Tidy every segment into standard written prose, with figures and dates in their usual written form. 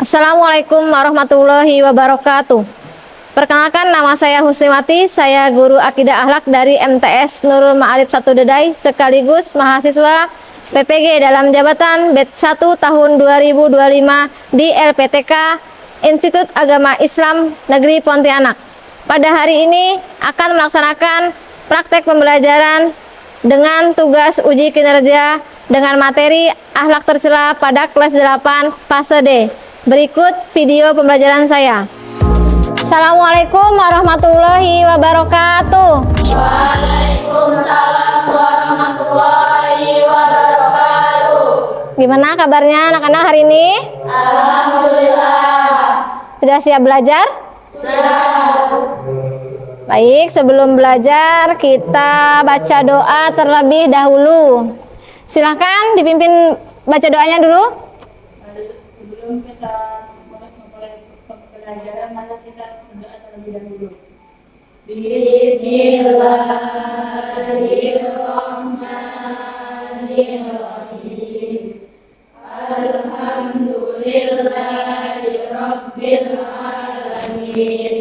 Assalamualaikum warahmatullahi wabarakatuh. Perkenalkan, nama saya Husniwati, saya guru akidah akhlak dari MTS Nurul Ma'arif 1 Dedai, sekaligus mahasiswa PPG dalam jabatan batch 1 tahun 2025 di LPTK Institut Agama Islam Negeri Pontianak. Pada hari ini akan melaksanakan praktek pembelajaran dengan tugas uji kinerja dengan materi akhlak tercela pada kelas 8 fase D. Berikut video pembelajaran saya. Assalamualaikum warahmatullahi wabarakatuh. Waalaikumsalam warahmatullahi wabarakatuh. Gimana kabarnya anak-anak hari ini? Alhamdulillah. Sudah siap belajar? Sudah. Baik, sebelum belajar kita baca doa terlebih dahulu. Silahkan dipimpin baca doanya dulu. Sebelum kita memulai pembelajaran, mari kita berdoa terlebih dahulu. Bismillahirrahmanirrahim. Alhamdulillahirabbil alamin.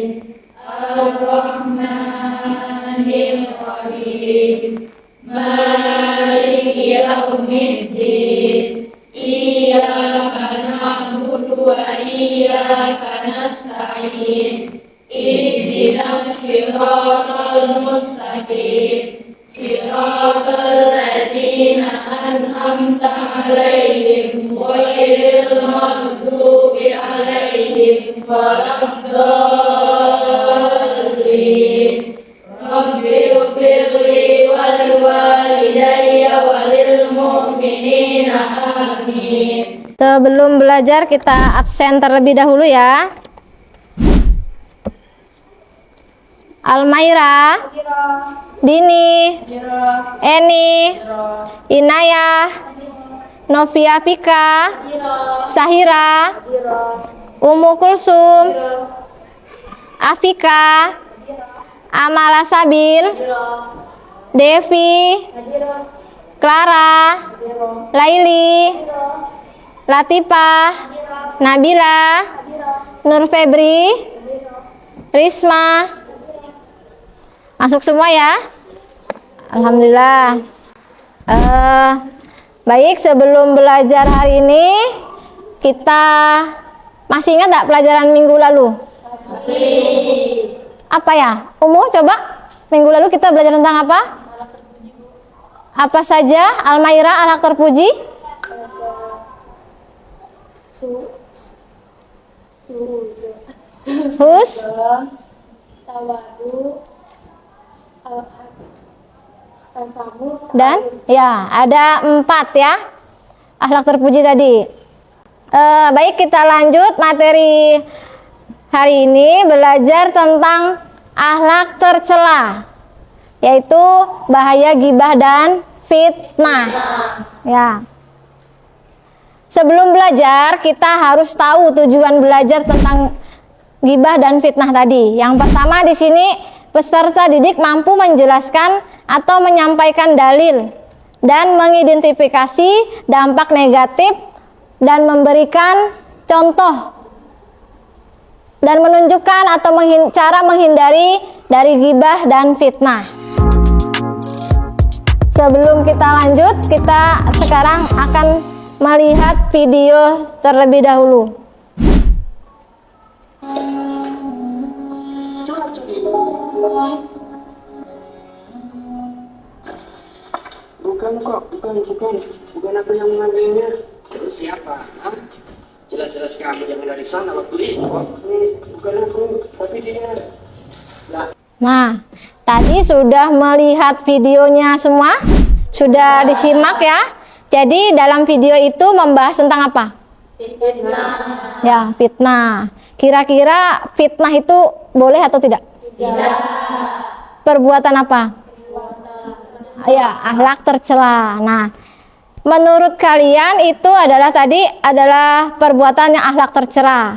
Ar-Rahmanir-Rahim. Maliki yaumiddin. Iyyaka na'budu wa iyyaka nasta'in. Ihdinas siratal mustaqim. Siratal ladzina an'amta 'alaihim ghairil maghdubi 'alaihim waladdallin. Rabbighfirli wa liwalidayya wa lil mu'minina amin. Sebelum belajar kita absen terlebih dahulu ya. Almaira, Dini, Eni, Inayah, Novia Pika, Sahira, Umu Kulsum, Afika, Amala Sabil, Devi, Clara, Laili, Latifah, Nabila, Nur Febri, Risma. Masuk semua ya? Alhamdulillah. Baik, sebelum belajar hari ini kita masih ingat tak pelajaran minggu lalu? Masih. Apa ya? Coba minggu lalu kita belajar tentang apa? Apa saja? Almaira, ahlak terpuji? Hus, Tawadu, tasamuh, dan ya ada 4 ya akhlak terpuji tadi. Baik, kita lanjut materi hari ini, belajar tentang akhlak tercela, yaitu bahaya gibah dan fitnah. Ya. Sebelum belajar kita harus tahu tujuan belajar tentang gibah dan fitnah tadi. Yang pertama di sini, peserta didik mampu menjelaskan atau menyampaikan dalil dan mengidentifikasi dampak negatif dan memberikan contoh dan menunjukkan atau cara menghindari dari gibah dan fitnah. Sebelum kita lanjut, kita sekarang akan melihat video terlebih dahulu. Bukan aku yang mengambilnya. Terus siapa? Hah? Jelas-jelas kamu yang ada di sana waktu itu. Bukan aku, tapi dia. Nah, tadi sudah melihat videonya semua? Sudah disimak ya? Jadi dalam video itu membahas tentang apa? Fitnah. Ya, fitnah. Kira-kira fitnah itu boleh atau tidak? Tidak. Perbuatan apa? Ya, akhlak tercela. Nah, menurut kalian itu adalah perbuatan yang akhlak tercela.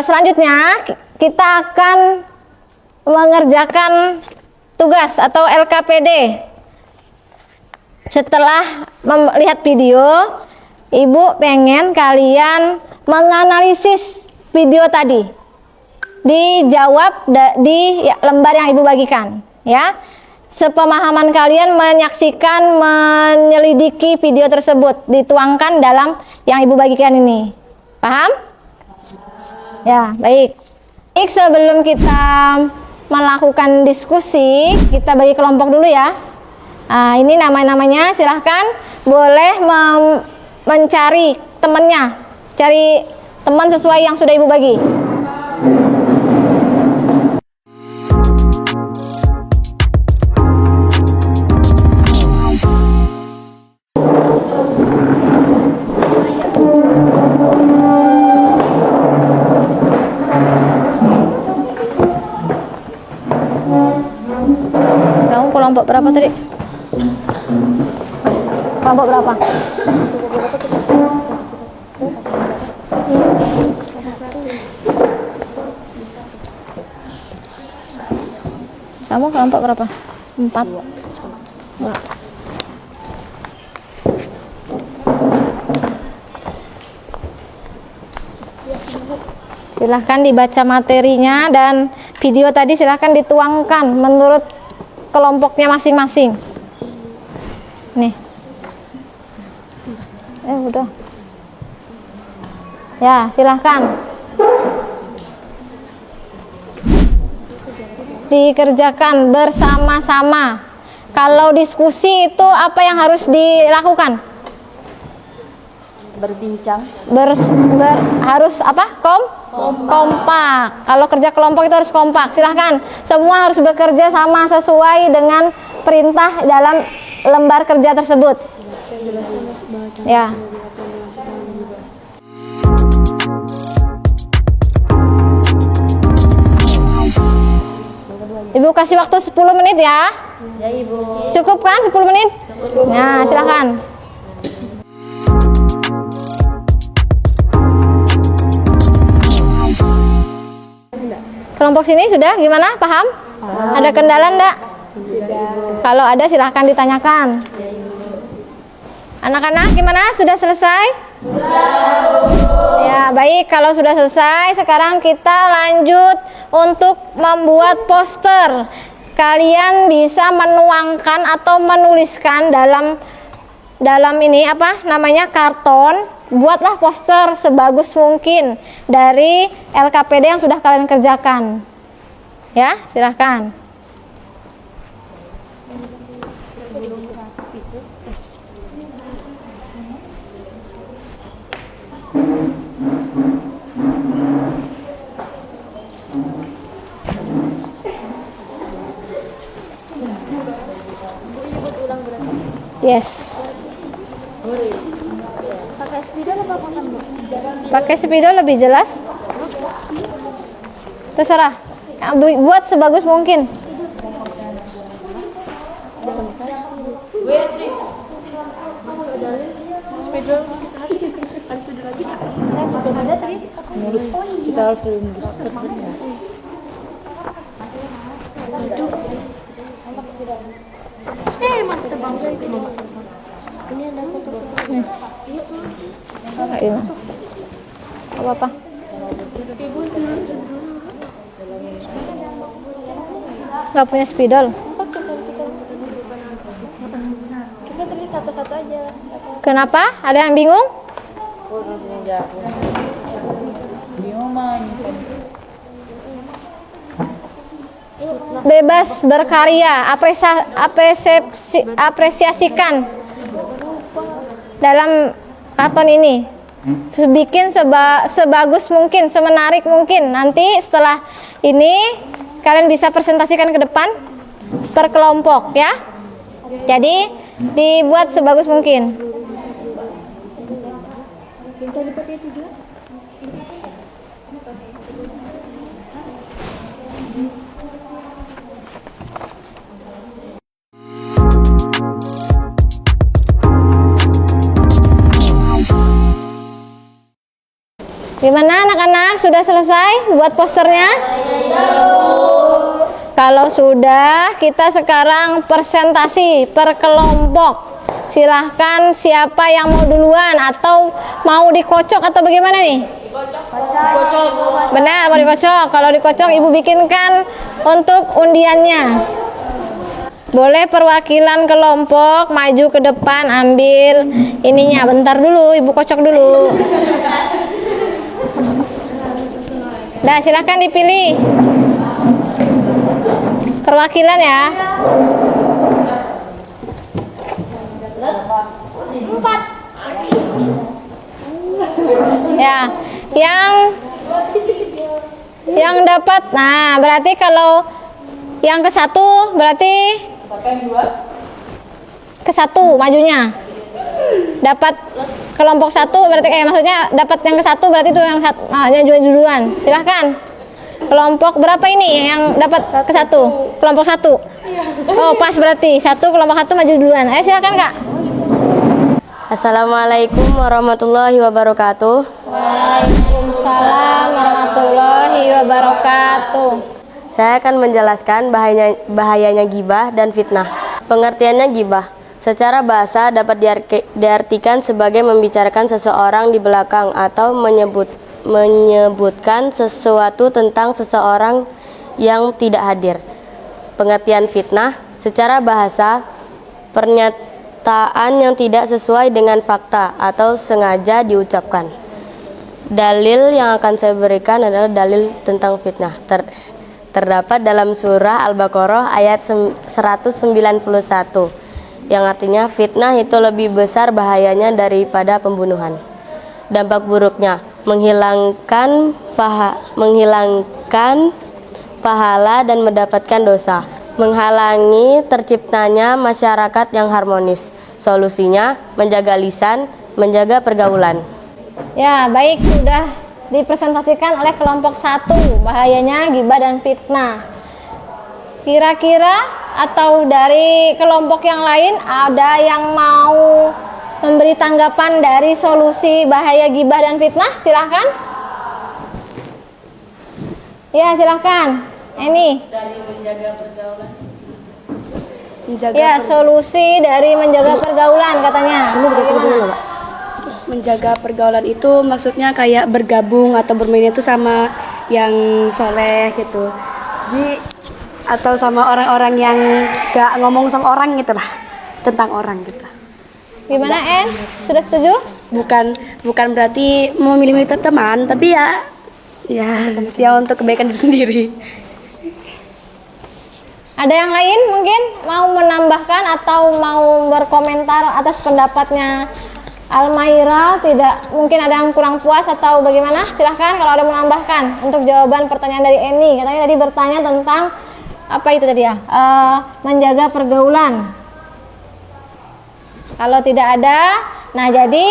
Selanjutnya kita akan mengerjakan tugas atau LKPD. Setelah melihat video, Ibu pengen kalian menganalisis video tadi. Dijawab di lembar yang Ibu bagikan, ya. Sepemahaman kalian menyaksikan, menyelidiki video tersebut, dituangkan dalam yang Ibu bagikan ini. Paham? Ya, baik. Baik, sebelum kita melakukan diskusi, kita bagi kelompok dulu ya. Nah, ini namanya silahkan boleh mencari temannya, cari teman sesuai yang sudah Ibu bagi. Kamu kelompok berapa tadi? Kelompok berapa? Kamu kelompok berapa? 4. Silahkan dibaca materinya dan video tadi silahkan dituangkan menurut kelompoknya masing-masing. Nih. Udah. Ya, silahkan. Dikerjakan bersama-sama. Kalau diskusi itu apa yang harus dilakukan? Berbincang. Harus apa? Kompak. Kalau kerja kelompok itu harus kompak. Silahkan. Semua harus bekerja sama sesuai dengan perintah dalam lembar kerja tersebut. Ya. Ibu kasih waktu 10 menit ya. Ya, Ibu. Cukup kan 10 menit? Nah, silakan. Kelompok sini sudah gimana? Paham? Ada kendala enggak? Kalau ada silahkan ditanyakan. Anak-anak gimana? Sudah selesai? Ya, baik. Kalau sudah selesai, sekarang kita lanjut untuk membuat poster. Kalian bisa menuangkan atau menuliskan dalam ini apa namanya karton. Buatlah poster sebagus mungkin dari LKPD yang sudah kalian kerjakan. Ya, silahkan. Yes. Pakai spidol lebih jelas. Terserah. Buat sebagus mungkin. Kita harus apa? Nggak punya spidol. Kita tulis satu-satu aja. Kenapa? Ada yang bingung? Bebas berkarya, apresiasikan dalam karton ini. Bikin sebagus mungkin, semenarik mungkin. Nanti setelah ini kalian bisa presentasikan ke depan per kelompok ya. Jadi dibuat sebagus mungkin. Gimana anak-anak? Sudah selesai buat posternya? Kalau sudah, kita sekarang presentasi per kelompok. Silahkan siapa yang mau duluan atau mau dikocok atau bagaimana nih? Dikocok. Benar, mau dikocok. Kalau dikocok ibu bikinkan untuk undiannya. Boleh perwakilan kelompok maju ke depan ambil ininya. Bentar dulu, ibu kocok dulu. Dah, silahkan dipilih perwakilan ya. 4. Ya, yang dapat. Nah, berarti kalau yang ke 1 berarti ke 1 majunya. Dapat kelompok 1 berarti maksudnya dapat yang ke 1 berarti itu yang jual duluan. Silahkan. Kelompok berapa ini yang dapat ke 1? Kelompok 1. Oh, pas berarti 1 kelompok 1 maju duluan. Ayo silakan, Kak. Assalamualaikum warahmatullahi wabarakatuh. Waalaikumsalam warahmatullahi wabarakatuh. Saya akan menjelaskan bahayanya ghibah dan fitnah. Pengertiannya ghibah secara bahasa dapat diartikan sebagai membicarakan seseorang di belakang atau menyebutkan sesuatu tentang seseorang yang tidak hadir. Pengertian fitnah secara bahasa pernyataan yang tidak sesuai dengan fakta atau sengaja diucapkan. Dalil yang akan saya berikan adalah dalil tentang fitnah. Terdapat dalam surah Al-Baqarah ayat 191 yang artinya fitnah itu lebih besar bahayanya daripada pembunuhan. Dampak buruknya menghilangkan pahala dan mendapatkan dosa, menghalangi terciptanya masyarakat yang harmonis. Solusinya menjaga lisan, menjaga pergaulan. Ya, baik, sudah dipresentasikan oleh kelompok 1 bahayanya ghibah dan fitnah. Kira-kira atau dari kelompok yang lain ada yang mau memberi tanggapan dari solusi bahaya ghibah dan fitnah? Silahkan. Ya, silahkan. Ini. Dari menjaga pergaulan. Solusi dari menjaga pergaulan katanya. Bagaimana? Menjaga pergaulan itu maksudnya kayak bergabung atau bermain itu sama yang soleh gitu. Jadi atau sama orang-orang yang gak ngomong sama orang gitu lah, tentang orang gitu. Gimana, En? Sudah setuju? Bukan berarti memilih teman, tapi ya untuk kebaikan diri sendiri. Ada yang lain mungkin mau menambahkan atau mau berkomentar atas pendapatnya Almaira? Tidak, mungkin ada yang kurang puas atau bagaimana? Silahkan kalau ada menambahkan untuk jawaban pertanyaan dari Eni. Katanya tadi bertanya tentang apa itu tadi ya? Menjaga pergaulan. Kalau tidak ada, nah jadi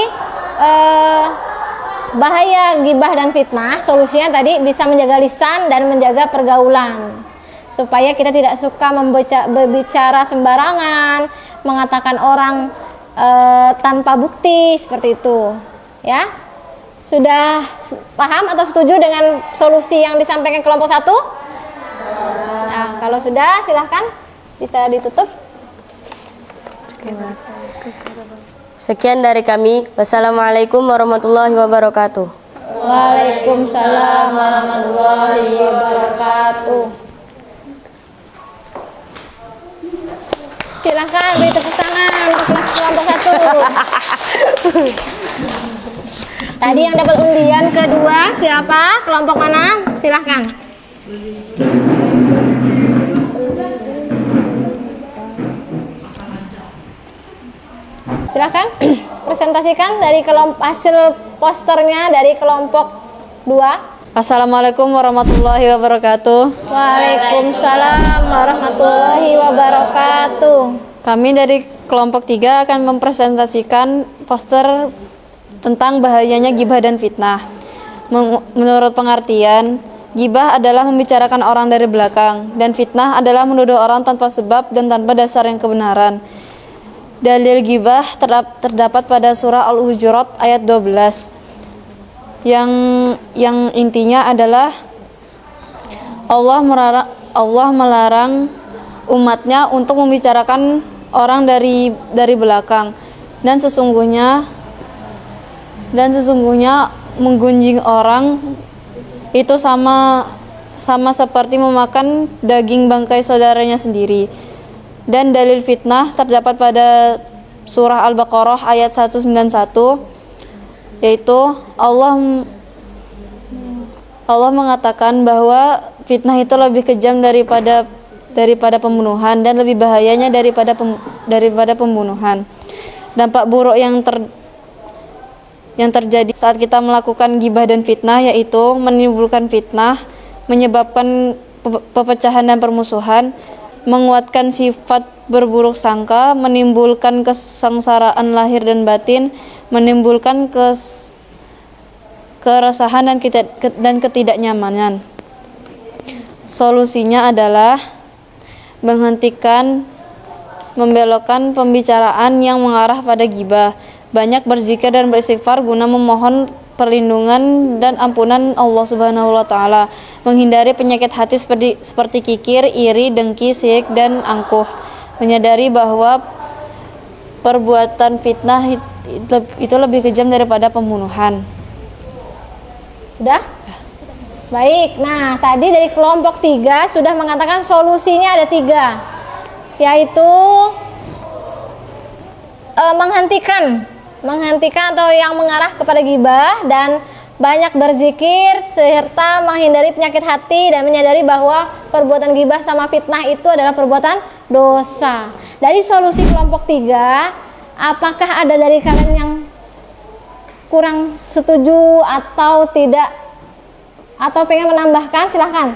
bahaya ghibah dan fitnah, solusinya tadi bisa menjaga lisan dan menjaga pergaulan. Supaya kita tidak suka berbicara sembarangan, mengatakan orang tanpa bukti seperti itu, ya. Sudah paham atau setuju dengan solusi yang disampaikan kelompok 1? Nah, kalau sudah silahkan bisa ditutup. Sekian dari kami. Wassalamualaikum warahmatullahi wabarakatuh. Waalaikumsalam warahmatullahi wabarakatuh. Silahkan beri tepuk tangan untuk kelompok 1. Tadi yang dapat undian kedua siapa? Kelompok mana? Silahkan. Silahkan presentasikan dari hasil posternya dari kelompok 2. Assalamualaikum warahmatullahi wabarakatuh. Waalaikumsalam warahmatullahi wabarakatuh. Kami dari kelompok 3 akan mempresentasikan poster tentang bahayanya ghibah dan fitnah. Menurut pengertian, ghibah adalah membicarakan orang dari belakang, dan fitnah adalah menuduh orang tanpa sebab dan tanpa dasar yang kebenaran. Dalil ghibah terdapat pada surah Al-Hujurat ayat 12. Yang intinya adalah Allah melarang umatnya untuk membicarakan orang dari belakang, dan sesungguhnya menggunjing orang itu sama seperti memakan daging bangkai saudaranya sendiri. Dan dalil fitnah terdapat pada surah Al-Baqarah ayat 191, yaitu Allah mengatakan bahwa fitnah itu lebih kejam daripada pembunuhan dan lebih bahayanya daripada pembunuhan. Dampak buruk yang terjadi saat kita melakukan gibah dan fitnah yaitu menimbulkan fitnah, menyebabkan pepecahan dan permusuhan, menguatkan sifat berburuk sangka, menimbulkan kesengsaraan lahir dan batin, menimbulkan keresahan dan ketidaknyamanan. Solusinya adalah menghentikan, membelokkan pembicaraan yang mengarah pada gibah, banyak berzikir dan beristighfar guna memohon perlindungan dan ampunan Allah Subhanahu wa taala, menghindari penyakit hati seperti kikir, iri, dengki, syirik dan angkuh, menyadari bahwa perbuatan fitnah itu lebih kejam daripada pembunuhan. Sudah? Baik, nah tadi dari kelompok 3 sudah mengatakan solusinya ada 3, yaitu menghentikan atau yang mengarah kepada gibah dan banyak berzikir serta menghindari penyakit hati dan menyadari bahwa perbuatan gibah sama fitnah itu adalah perbuatan dosa. Dari solusi kelompok 3, apakah ada dari kalian yang kurang setuju atau tidak, atau pengen menambahkan? Silahkan,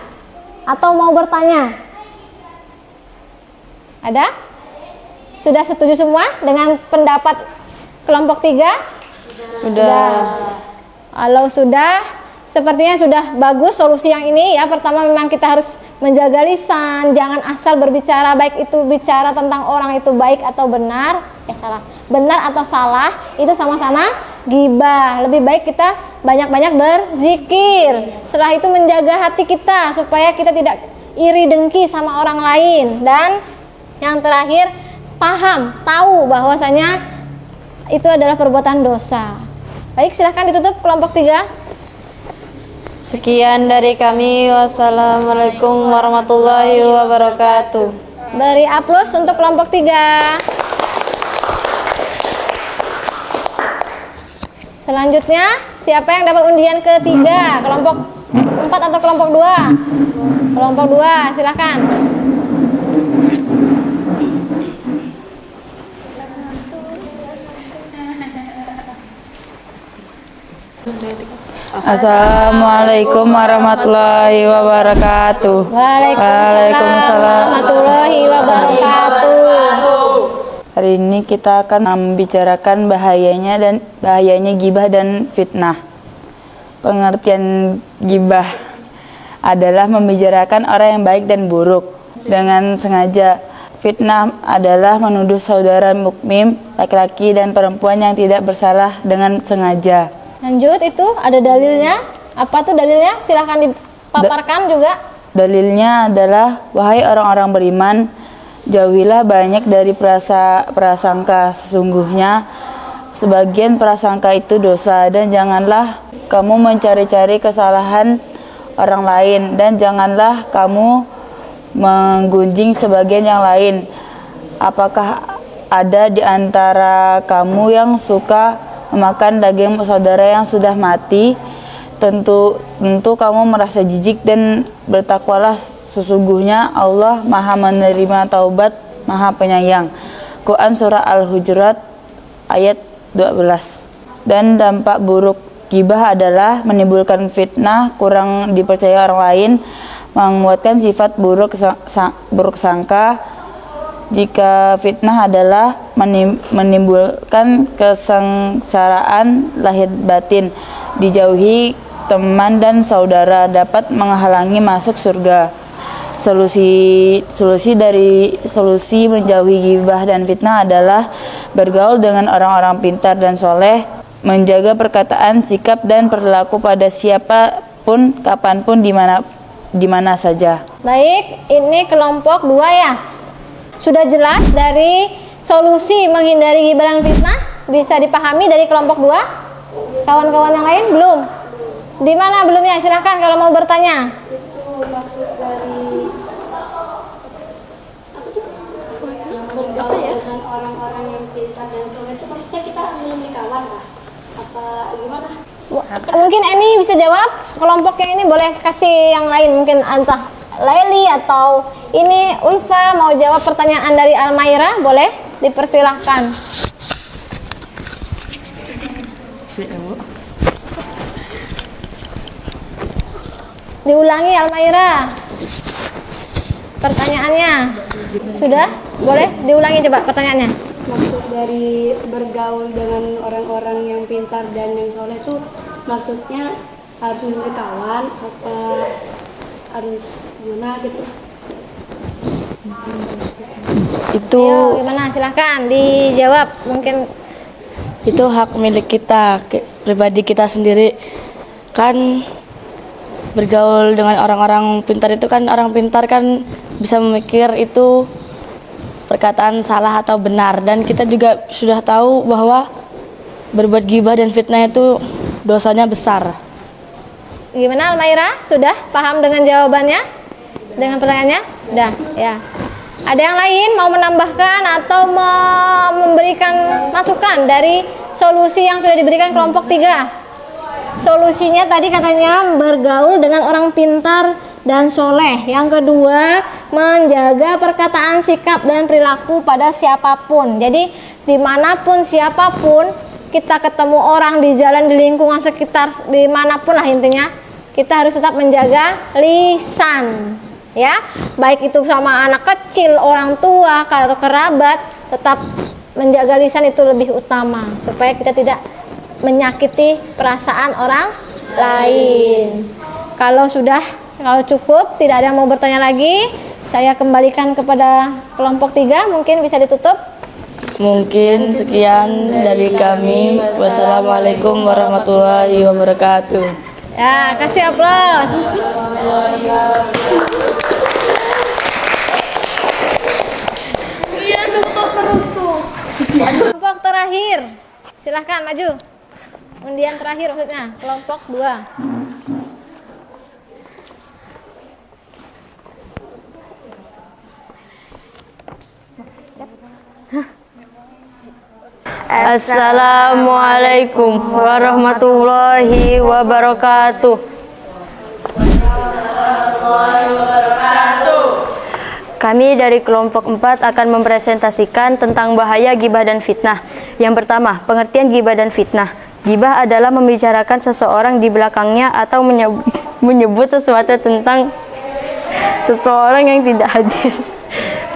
atau mau bertanya? Ada? Sudah setuju semua dengan pendapat kelompok 3? Sudah. Kalau sudah, sepertinya sudah bagus solusi yang ini ya. Pertama memang kita harus menjaga lisan, jangan asal berbicara, baik itu bicara tentang orang itu baik atau benar, benar atau salah, itu sama-sama gibah. Lebih baik kita banyak-banyak berzikir. Setelah itu menjaga hati kita supaya kita tidak iri dengki sama orang lain. Dan yang terakhir, tahu bahwasanya itu adalah perbuatan dosa. Baik, silahkan ditutup kelompok 3. Sekian dari kami. Wassalamualaikum warahmatullahi wabarakatuh. Beri aplaus untuk kelompok 3. Selanjutnya, siapa yang dapat undian ketiga? Kelompok 4 atau kelompok 2? Kelompok 2, silahkan. Assalamualaikum warahmatullahi wabarakatuh. Waalaikumsalam warahmatullahi wabarakatuh. Hari ini kita akan membicarakan bahayanya gibah dan fitnah. Pengertian gibah adalah membicarakan orang yang baik dan buruk dengan sengaja. Fitnah adalah menuduh saudara mukmin, laki-laki dan perempuan yang tidak bersalah dengan sengaja. Lanjut, itu ada dalilnya. Apa tuh dalilnya? Silahkan dipaparkan juga. Dalilnya adalah, wahai orang-orang beriman, jauhilah banyak dari prasangka. Sesungguhnya sebagian prasangka itu dosa, dan janganlah kamu mencari-cari kesalahan orang lain, dan janganlah kamu menggunjing sebagian yang lain. Apakah ada di antara kamu yang suka memakan daging saudara yang sudah mati? Tentu kamu merasa jijik, dan bertakwalah, sesungguhnya Allah Maha menerima taubat, Maha penyayang. Quran surah Al-Hujurat ayat 12. Dan dampak buruk gibah adalah menimbulkan fitnah, kurang dipercaya orang lain, menguatkan sifat buruk sangka. Jika fitnah adalah menimbulkan kesengsaraan lahir batin, dijauhi teman dan saudara, dapat menghalangi masuk surga. Solusi menjauhi gibah dan fitnah adalah bergaul dengan orang-orang pintar dan soleh, menjaga perkataan, sikap dan perilaku pada siapapun, kapanpun, di mana saja. Baik, ini kelompok 2 ya. Sudah jelas dari solusi menghindari ghibah dan fitnah bisa dipahami dari kelompok 2? Kawan-kawan yang lain belum? Di mana belumnya? Silahkan kalau mau bertanya. Itu maksud dari bergaul dengan orang-orang yang pintar dan soleh itu maksudnya kita memilih kawan lah apa gimana? Mungkin Eni bisa jawab. Kelompok yang ini boleh kasih yang lain, mungkin entah Laili atau ini Ulfa mau jawab pertanyaan dari Almaira, boleh dipersilahkan. Diulangi Almaira pertanyaannya. Sudah? Boleh diulangi coba pertanyaannya. Maksud dari bergaul dengan orang-orang yang pintar dan yang soleh itu maksudnya harus memilih kawan apa harus gimana gitu? Itu Ayo, gimana? Silahkan dijawab. Mungkin itu hak milik kita, pribadi kita sendiri. Kan bergaul dengan orang-orang pintar itu kan, orang pintar kan bisa memikir itu perkataan salah atau benar, dan kita juga sudah tahu bahwa berbuat ghibah dan fitnah itu dosanya besar. gimana Almaira? Sudah paham dengan jawabannya? Dengan pertanyaannya? Sudah, ya. Ada yang lain mau menambahkan atau memberikan masukan dari solusi yang sudah diberikan kelompok 3? Solusinya tadi katanya bergaul dengan orang pintar dan soleh. Yang kedua, menjaga perkataan, sikap, dan perilaku pada siapapun. Jadi dimanapun siapapun kita ketemu orang di jalan, di lingkungan sekitar, dimanapun lah intinya, kita harus tetap menjaga lisan, ya, baik itu sama anak kecil, orang tua, atau kerabat, tetap menjaga lisan itu lebih utama supaya kita tidak menyakiti perasaan orang lain. Kalau cukup, tidak ada yang mau bertanya lagi, saya kembalikan kepada kelompok 3, mungkin bisa ditutup. Mungkin sekian dari kami. Wassalamualaikum warahmatullahi wabarakatuh. Ya, kasih aplaus. Kelompok terakhir, silahkan maju. Undian terakhir maksudnya, kelompok 2. Assalamualaikum warahmatullahi wabarakatuh. Kami dari kelompok 4 akan mempresentasikan tentang bahaya ghibah dan fitnah. Yang pertama, pengertian ghibah dan fitnah. Ghibah adalah membicarakan seseorang di belakangnya atau menyebut sesuatu tentang seseorang yang tidak hadir.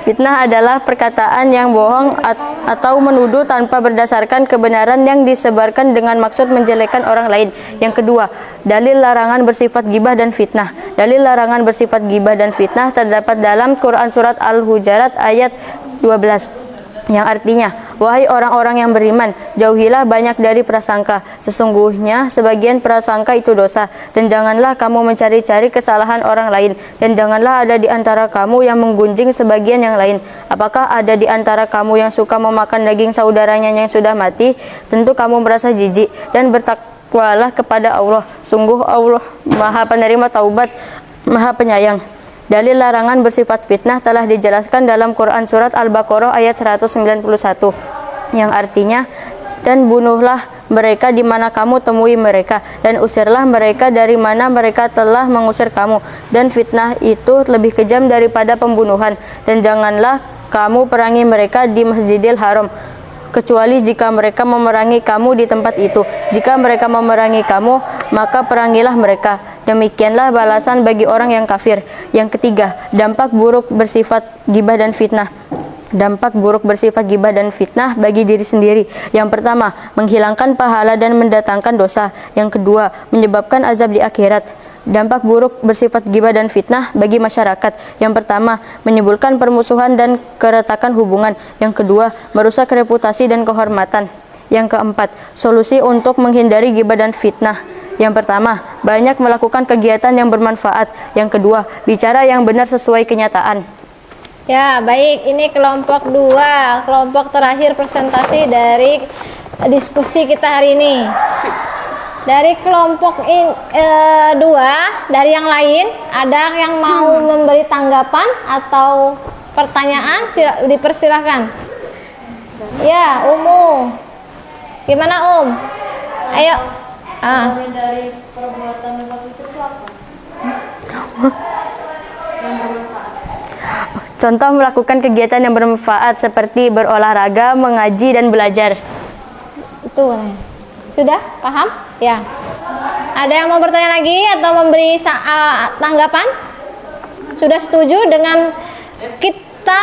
Fitnah adalah perkataan yang bohong atau menuduh tanpa berdasarkan kebenaran yang disebarkan dengan maksud menjelekkan orang lain. Yang kedua, dalil larangan bersifat ghibah dan fitnah. Dalil larangan bersifat ghibah dan fitnah terdapat dalam Quran Surat Al-Hujurat ayat 12. Yang artinya, wahai orang-orang yang beriman, jauhilah banyak dari prasangka. Sesungguhnya sebagian prasangka itu dosa. Dan janganlah kamu mencari-cari kesalahan orang lain. Dan janganlah ada di antara kamu yang menggunjing sebagian yang lain. Apakah ada di antara kamu yang suka memakan daging saudaranya yang sudah mati? Tentu kamu merasa jijik. Dan bertakwalah kepada Allah. Sungguh Allah Maha Penerima Taubat, Maha Penyayang. Dalil larangan bersifat fitnah telah dijelaskan dalam Quran Surat Al-Baqarah ayat 191, yang artinya, dan bunuhlah mereka di mana kamu temui mereka, dan usirlah mereka dari mana mereka telah mengusir kamu, dan fitnah itu lebih kejam daripada pembunuhan, dan janganlah kamu perangi mereka di Masjidil Haram, kecuali jika mereka memerangi kamu di tempat itu. Jika mereka memerangi kamu, maka perangilah mereka. Demikianlah balasan bagi orang yang kafir. Yang ketiga, dampak buruk bersifat ghibah dan fitnah. Dampak buruk bersifat ghibah dan fitnah bagi diri sendiri. Yang pertama, menghilangkan pahala dan mendatangkan dosa. Yang kedua, menyebabkan azab di akhirat. Dampak buruk bersifat ghibah dan fitnah bagi masyarakat. Yang pertama, menimbulkan permusuhan dan keretakan hubungan. Yang kedua, merusak reputasi dan kehormatan. Yang keempat, solusi untuk menghindari ghibah dan fitnah. Yang pertama, banyak melakukan kegiatan yang bermanfaat. Yang kedua, bicara yang benar sesuai kenyataan. Ya, baik. Ini kelompok 2, kelompok terakhir presentasi dari diskusi kita hari ini. Dari kelompok 2, dari yang lain, ada yang mau memberi tanggapan atau pertanyaan? Dipersilahkan. Ya, Umu. Gimana, Ayo. Dari perbuatan positif itu apa? Contoh melakukan kegiatan yang bermanfaat seperti berolahraga, mengaji, dan belajar. Itu. Sudah paham? Ya. Ada yang mau bertanya lagi atau memberi tanggapan? Sudah setuju dengan kita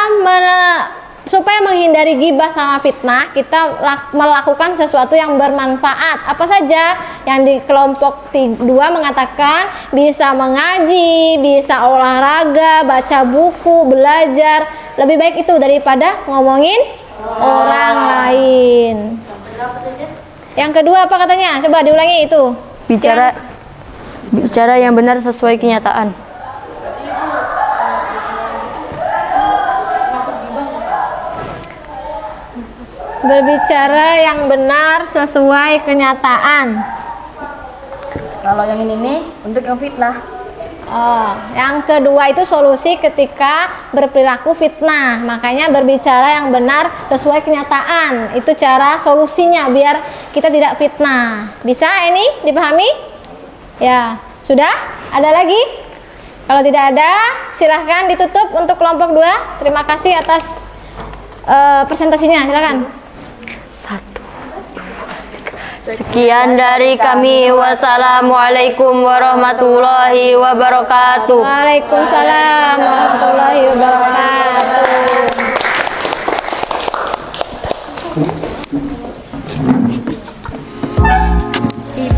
supaya menghindari ghibah sama fitnah, kita melakukan sesuatu yang bermanfaat. Apa saja? Yang di kelompok 2 mengatakan bisa mengaji, bisa olahraga, baca buku, belajar. Lebih baik itu daripada ngomongin orang lain. Yang kedua apa katanya? Coba diulangi itu. Bicara yang benar sesuai kenyataan. Berbicara yang benar sesuai kenyataan. Kalau yang ini nih untuk yang fitnah. Oh, yang kedua itu solusi ketika berperilaku fitnah. Makanya berbicara yang benar sesuai kenyataan. Itu cara solusinya biar kita tidak fitnah. Bisa ini dipahami? Ya, sudah? Ada lagi? Kalau tidak ada, silahkan ditutup untuk kelompok 2. Terima kasih atas presentasinya. Silakan. Sekian dari kami. Wassalamualaikum warahmatullahi wabarakatuh. Waalaikumsalam warahmatullahi wabarakatuh.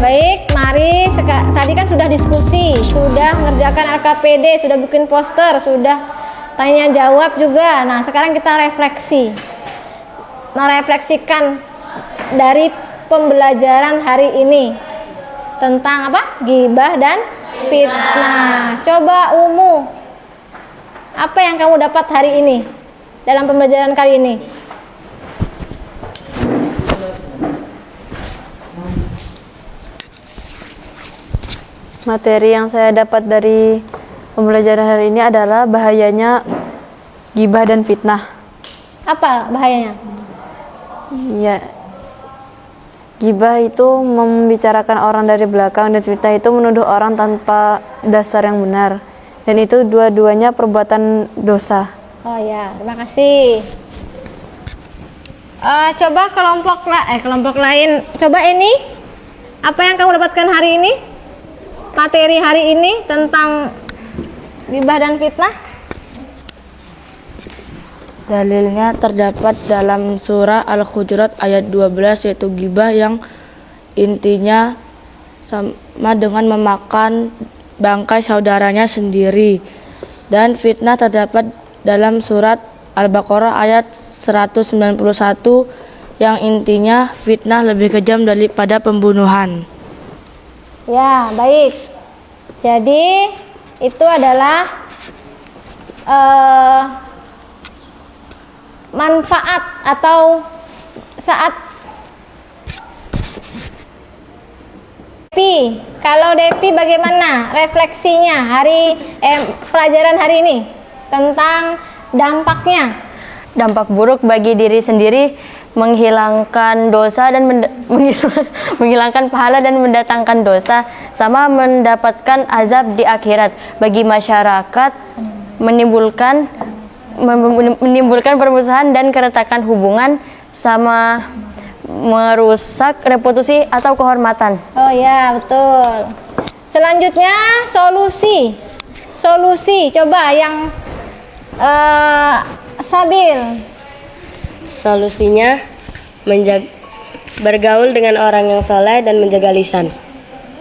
Baik, mari tadi kan sudah diskusi, sudah mengerjakan LKPD, sudah bikin poster, sudah tanya jawab juga. Nah, sekarang kita refleksi. Merefleksikan dari pembelajaran hari ini tentang apa? Ghibah dan fitnah. Coba Umu, apa yang kamu dapat hari ini dalam pembelajaran kali ini? Materi yang saya dapat dari pembelajaran hari ini adalah bahayanya ghibah dan fitnah. Apa bahayanya? Ya, ghibah itu membicarakan orang dari belakang dan fitnah itu menuduh orang tanpa dasar yang benar. Dan itu dua-duanya perbuatan dosa. Oh ya, terima kasih. Coba kelompok lain. Coba ini, apa yang kamu dapatkan hari ini? Materi hari ini tentang ghibah dan fitnah. Dalilnya terdapat dalam surah Al-Hujurat ayat 12, yaitu ghibah yang intinya sama dengan memakan bangkai saudaranya sendiri, dan fitnah terdapat dalam surat Al-Baqarah ayat 191 yang intinya fitnah lebih kejam daripada pembunuhan. Ya, baik. Jadi itu adalah manfaat atau saat Depi. Kalau Depi bagaimana refleksinya pelajaran hari ini tentang dampaknya? Dampak buruk bagi diri sendiri, menghilangkan dosa dan menghilangkan pahala dan mendatangkan dosa, sama mendapatkan azab di akhirat. Bagi masyarakat, menimbulkan permusuhan dan keretakan hubungan, sama merusak reputasi atau kehormatan. Oh ya, betul. Selanjutnya solusi coba yang Sabil. Solusinya bergaul dengan orang yang soleh dan menjaga lisan.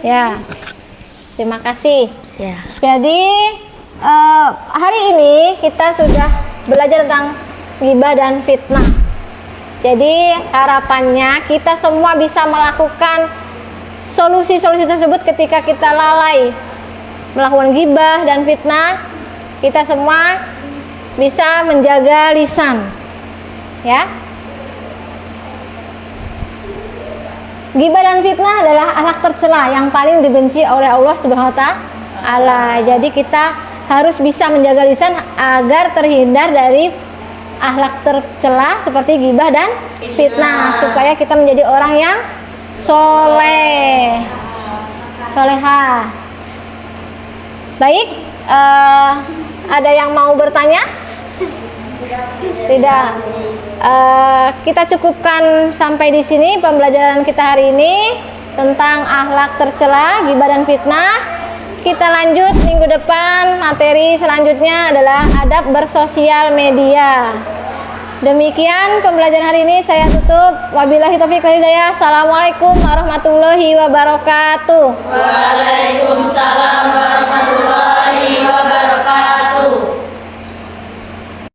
Ya, terima kasih. Ya. Jadi hari ini kita sudah belajar tentang ghibah dan fitnah. Jadi harapannya kita semua bisa melakukan solusi-solusi tersebut ketika kita lalai melakukan ghibah dan fitnah. Kita semua bisa menjaga lisan. Ya. Ghibah dan fitnah adalah akhlak tercela yang paling dibenci oleh Allah Subhanahu wa taala. Jadi kita harus bisa menjaga lisan agar terhindar dari akhlak tercela seperti ghibah dan fitnah, supaya kita menjadi orang yang soleh, soleha. Baik, ada yang mau bertanya? Tidak. Kita cukupkan sampai di sini pembelajaran kita hari ini tentang akhlak tercela, ghibah dan fitnah. Kita lanjut minggu depan. Materi selanjutnya adalah adab bersosial media. Demikian pembelajaran hari ini, saya tutup. Wabillahi taufiq wal hidayah. Assalamualaikum warahmatullahi wabarakatuh. Waalaikumsalam warahmatullahi wabarakatuh.